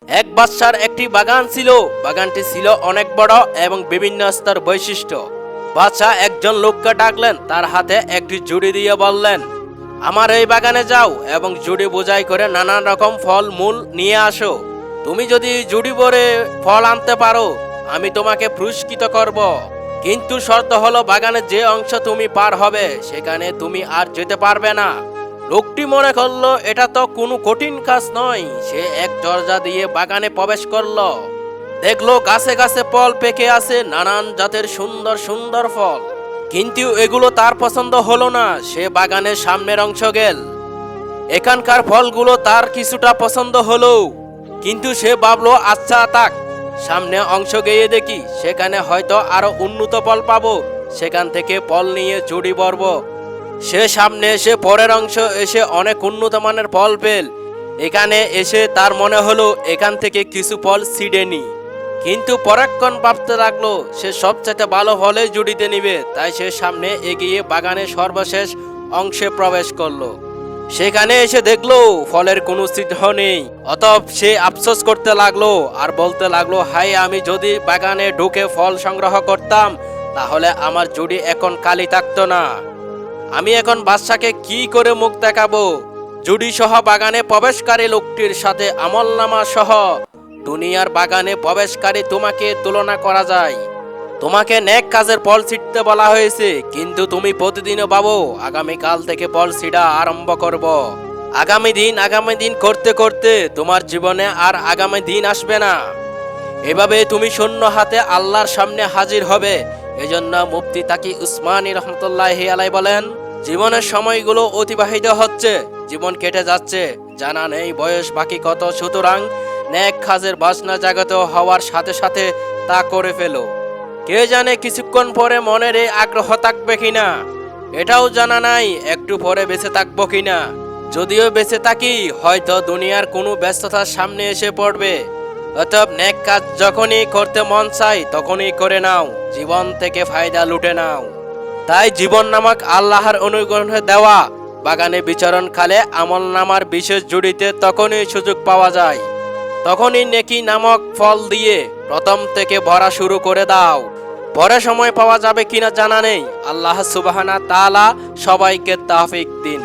এক বাদশার একটি বাগান ছিল। বাগানটি ছিল অনেক বড় এবং বিভিন্ন স্তর বৈশিষ্ট্য। বাদশাহ একজন লোককে ডাকলেন, তার হাতে একটি ঝুড়ি দিয়ে বললেন, আমার এই বাগানে যাও এবং ঝুড়ি বোঝাই করে নানান রকম ফল মূল নিয়ে আসো। তুমি যদি ঝুড়ি ভরে ফল আনতে পারো, আমি তোমাকে পুরস্কৃত করব। কিন্তু শর্ত হলো, বাগানের যে অংশ তুমি পার হবে সেখানে তুমি আর যেতে পারবে না। লোকটি মনে করলো এটা তো কোনো কঠিন কাজ নয়। সে এক দরজা দিয়ে বাগানে প্রবেশ করলো। দেখলো গাছে গাছে ফল পেকে আছে, নানান জাতের সুন্দর সুন্দর ফল। কিন্তু এগুলো তার পছন্দ হলো না। সে বাগানের সামনের অংশ গেল। এখানকার ফলগুলো তার কিছুটা পছন্দ হলো, কিন্তু সে ভাবলো আচ্ছা থাক, সামনে অংশ গিয়ে দেখি, সেখানে হয়তো আরো উন্নত ফল পাবো, সেখান থেকে ফল নিয়ে ঝুড়ি ভরব। সে সামনে এসে পরের অংশ এসে অনেক উন্নত মানের ফল পেল। এখানে এসে তার মনে হলো এখান থেকে কিছু ফল ছিঁড়ে নি। কিন্তু পরাক্ষণ ভাবতে লাগলো সে সবচেয়ে ভালো ফলে জুড়িতে নিবে। তাই সে সামনে এগিয়ে বাগানের সর্বশেষ অংশে প্রবেশ করলো। সেখানে এসে দেখলো ফলের কোনো চিহ্ন নেই। অতঃপর সে আফসোস করতে লাগলো আর বলতে লাগলো, হায়, আমি যদি বাগানে ঢুকে ফল সংগ্রহ করতাম তাহলে আমার জুড়ি এখন খালি থাকতো না। আমি এখন বাদশাকে কি করে মুখ দেখাবো। জুডি সহ বাগানে প্রবেশকারী লোকটির সাথে আমলনামা সহ দুনিয়ার বাগানে প্রবেশকারী তোমাকে তুলনা করা যায়। তোমাকে নেক কাজের ফল ছিঁড়তে বলা হয়েছে, কিন্তু তুমি প্রতিদিনও ভাবো আগামীকাল থেকে ফল ছিঁড়া আরম্ভ করব। আগামী দিন করতে করতে তোমার জীবনে আর আগামী দিন আসবে না। এভাবে তুমি শূন্য হাতে আল্লাহর সামনে হাজির হবে। এজন্য মুফতি তাকি উসমানী রহমতুল্লাহি আলাই বলেন, জীবনের সময়গুলো অতিবাহিত হচ্ছে, জীবন কেটে যাচ্ছে, জানা নেই বয়স বাকি কত। সুতরাং নেক কাজের বাসনা জাগত হওয়ার সাথে সাথে তা করে ফেলো। কে জানে কিছুক্ষণ পরে মনের এই আগ্রহ থাকবে কিনা, এটাও জানা নাই একটু পরে বেঁচে থাকবো কিনা। যদিও বেঁচে থাকি, হয়তো দুনিয়ার কোনো ব্যস্ততার সামনে এসে পড়বে। অতএব নেক কাজ যখনই করতে মন চাই তখনই করে নাও, জীবন থেকে ফায়দা লুটে নাও। তাই জীবন নামক আল্লাহর অনুগ্রহে দেওয়া বাগানে বিচরণকালে আমল নামার বিশেষ জুড়িতে তখনই সুযোগ পাওয়া যায়। তখনই নেকি নামক ফল দিয়ে প্রথম থেকে ভরা শুরু করে দাও। পরে সময় পাওয়া যাবে কিনা জানা নেই। আল্লাহ সুবহানাহু ওয়া তাআলা সবাইকে তৌফিক দিন।